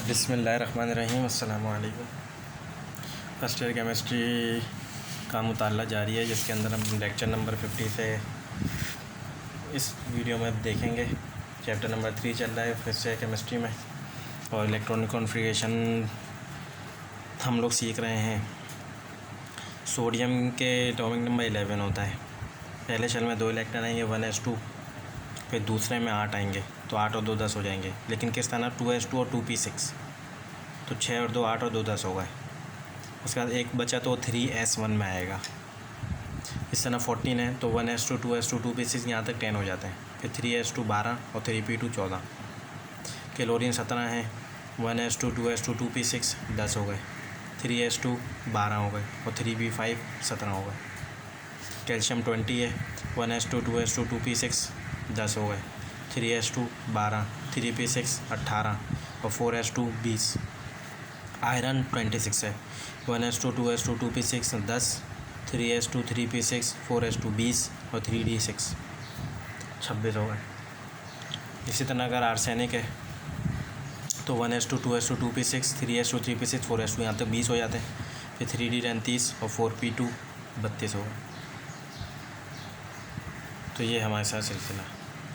बिस्मिल्लाहिर्रहमानिर्रहीम। अस्सलामु अलैकुम। फर्स्ट ईयर केमिस्ट्री का मुताला जारी है, जिसके अंदर हम लेक्चर नंबर 50 से इस वीडियो में देखेंगे। चैप्टर नंबर 3 चल रहा है फर्स्ट ईयर केमिस्ट्री में, और इलेक्ट्रॉनिक कॉन्फ़िगरेशन हम लोग सीख रहे हैं। सोडियम के एटॉमिक नंबर 11 होता है। पहले शेल में 2 इलेक्ट्रॉन आएंगे 1s2, फिर दूसरे में 8 आएंगे, तो 8 और 2 10 हो जाएंगे। लेकिन किस तरह 2s2 और 2p6, तो 6 और 2 8 और 2 10 हो गए। उसके बाद एक बचा तो 3s1 में आएगा। इस तरह 14 है तो 1s2 2s2 2p6 यहाँ तक 10 हो जाते हैं। फिर 3s2 12 और 3p2 14। क्लोरीन 17 है, 1s2 2s2 2p6 10 हो गए, 3s2 12 हो गए और 3p5 17 हो गए। कैल्शियम 20 है, 1s2 2s2 2p6 10 हो गए, 3s2 12 3p6 18 और 4s2 20। आयरन 26 है, 1s2 2s2 2p6 10, 3s2 3p6 4s2 20 और 3d6 26 हो गए। इसी तरह अगर आर्सेनिक है तो 1s2 2s2 2p6 3s2 3p6 4s2 यहाँ तक 20 हो जाते हैं। फिर 3d10 30 और 4p2 32 हो गए। तो ये हमारे साथ सिलसिला।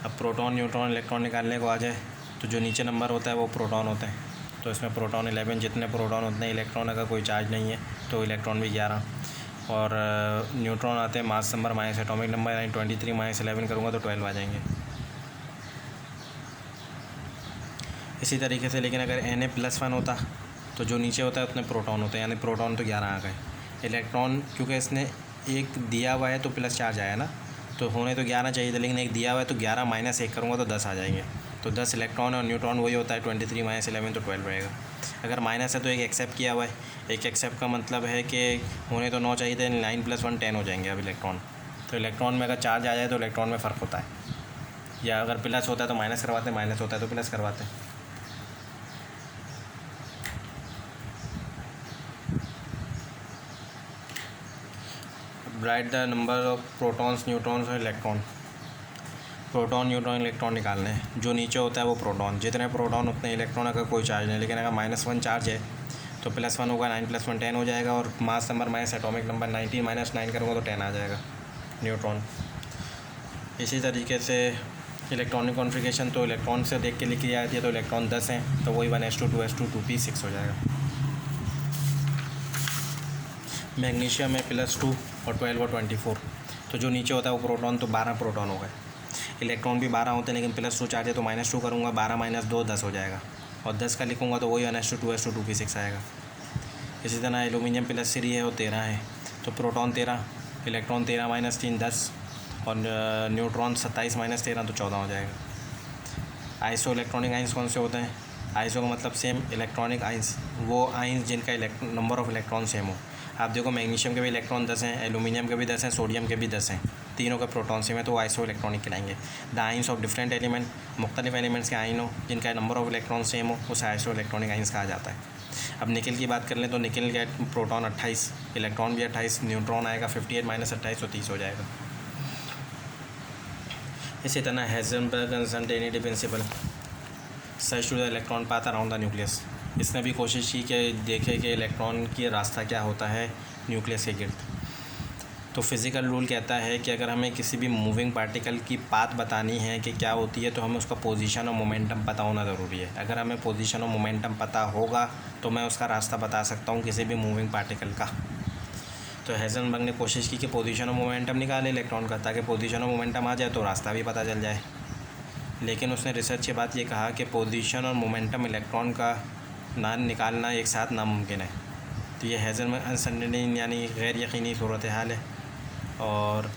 अब प्रोटॉन न्यूट्रॉन इलेक्ट्रॉन निकालने को आ जाए तो जो नीचे नंबर होता है वो प्रोटॉन होते हैं। तो इसमें प्रोटॉन 11, जितने प्रोटॉन उतने इलेक्ट्रॉन। अगर कोई चार्ज नहीं है तो इलेक्ट्रॉन भी 11। और न्यूट्रॉन आते हैं mass number minus atomic number, यानी 23 माइनस 11 करूँगा तो 12 आ जाएंगे। इसी तरीके से लेकिन अगर Na+1 होता तो जो नीचे होता है उतने प्रोटॉन होते हैं, यानी प्रोटॉन तो 11 आ गए। इलेक्ट्रॉन क्योंकि इसने एक दिया हुआ है तो प्लस चार्ज आया ना, तो होने तो 11 चाहिए था, लेकिन एक दिया हुआ है तो 11 माइनस 1 करूँगा तो 10 आ जाएंगे। तो 10 इलेक्ट्रॉन और न्यूट्रॉन वही होता है 23 माइनस 11 तो 12 रहेगा। अगर माइनस है तो एक एक्सेप्ट किया हुआ है। एक एक्सेप्ट का मतलब है कि होने तो 9 चाहिए थे, 9 + 1 10 हो जाएंगे अब इलेक्ट्रॉन। तो इलेक्ट्रॉन में अगर चार्ज आ जाए तो इलेक्ट्रॉन में फ़र्क होता है, या अगर प्लस होता है तो माइनस करवाते हैं, माइनस होता है तो प्लस करवाते हैं। Right the number of protons neutrons और इलेक्ट्रॉन। प्रोटॉन न्यूट्रॉन इलेक्ट्रॉन निकालने हैं। जो नीचे होता है वो प्रोटॉन, जितने प्रोटॉन उतने इलेक्ट्रॉन। अगर कोई चार्ज नहीं, लेकिन अगर -1 चार्ज है तो +1 होगा, 9 + 1 10 हो जाएगा। और mass number minus atomic number 19 - 9 करूँगा तो 10 आ जाएगा न्यूट्रॉन। इसी तरीके से इलेक्ट्रॉनिक कॉन्फ़िगरेशन तो इलेक्ट्रॉन से देख के लिखी जाती है। तो इलेक्ट्रॉन 10 हैं तो वही 1s2 2s2 2p6 हो जाएगा। मैग्नीशियम में +2 और 12 और 24। तो जो नीचे होता है वो प्रोटॉन, तो 12 प्रोटॉन हो गए। इलेक्ट्रॉन भी 12 होते हैं, लेकिन +2 चार्ज है तो -2 करूँगा, 12 - 2 10 हो जाएगा। और 10 का लिखूँगा तो वही 1s2 2s2 2p6 आएगा। इसी तरह एल्यूमिनियम +3 है और 13 है, तो प्रोटॉन 13, इलेक्ट्रॉन 13 - 3 10 और न्यूट्रॉन 27 - 13 तो 14 हो जाएगा। आइसो इलेक्ट्रॉनिक आइंस कौन से होते हैं? आइसो का मतलब सेम, इलेक्ट्रॉनिक आइंस वो आइंस जिनका नंबर ऑफ इलेक्ट्रॉन सेम हो। आप देखो मैग्नीशियम के भी इलेक्ट्रॉन 10 हैं, एल्यूमिनियम के भी 10 हैं, सोडियम के भी 10 हैं। तीनों के प्रोटॉन सेम है तो वो आइसो इलेक्ट्रॉनिक कहलाएंगे। The ions of different element, मुख्तलिफ एलिमेंट्स के आइन हो जिनका नंबर ऑफ इलेक्ट्रॉन सेम हो, उसे आइसो इलेक्ट्रॉनिक आइंस कहा जाता है। अब निकल की बात कर लें तो निकल के प्रोटॉन 28, इलेक्ट्रॉन भी 28, न्यूट्रॉन आएगा 58 - 28 तो 30 हो जाएगा। इसी तरह Heisenberg uncertainty principle, search to the electron path around the nucleus. इसने भी कोशिश की कि देखे कि इलेक्ट्रॉन की रास्ता क्या होता है न्यूक्लियस के गिर्द। तो फिज़िकल रूल कहता है कि अगर हमें किसी भी मूविंग पार्टिकल की पाथ बतानी है कि क्या होती है, तो हमें उसका पोजीशन और मोमेंटम पता होना ज़रूरी है। अगर हमें पोजीशन और मोमेंटम पता होगा तो मैं उसका रास्ता बता सकता हूँ किसी भी मूविंग पार्टिकल का। तो हाइजेनबर्ग ने कोशिश की कि पोजीशन और मोमेंटम निकाले इलेक्ट्रॉन का, ताकि पोजीशन और मोमेंटम आ जाए तो रास्ता भी पता चल जाए। लेकिन उसने रिसर्च के बाद ये कहा कि पोजीशन और मोमेंटम इलेक्ट्रॉन का ना निकालना एक साथ नामुमकिन है। तो ये हाइजेनबर्ग अनसर्टेनिटी यानी गैर यकीनी सूरत हाल है, और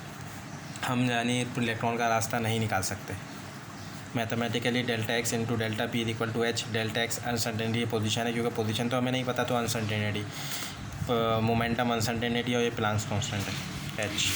हम यानी इलेक्ट्रॉन का रास्ता नहीं निकाल सकते। Mathematically ΔX × ΔP = H। ΔX uncertainty position है, क्योंकि पोजीशन तो हमें नहीं पता, तो अनसर्टेनिटी, मोमेंटम अनसर्टेनिटी, और ये प्लांक्स कांस्टेंट है H।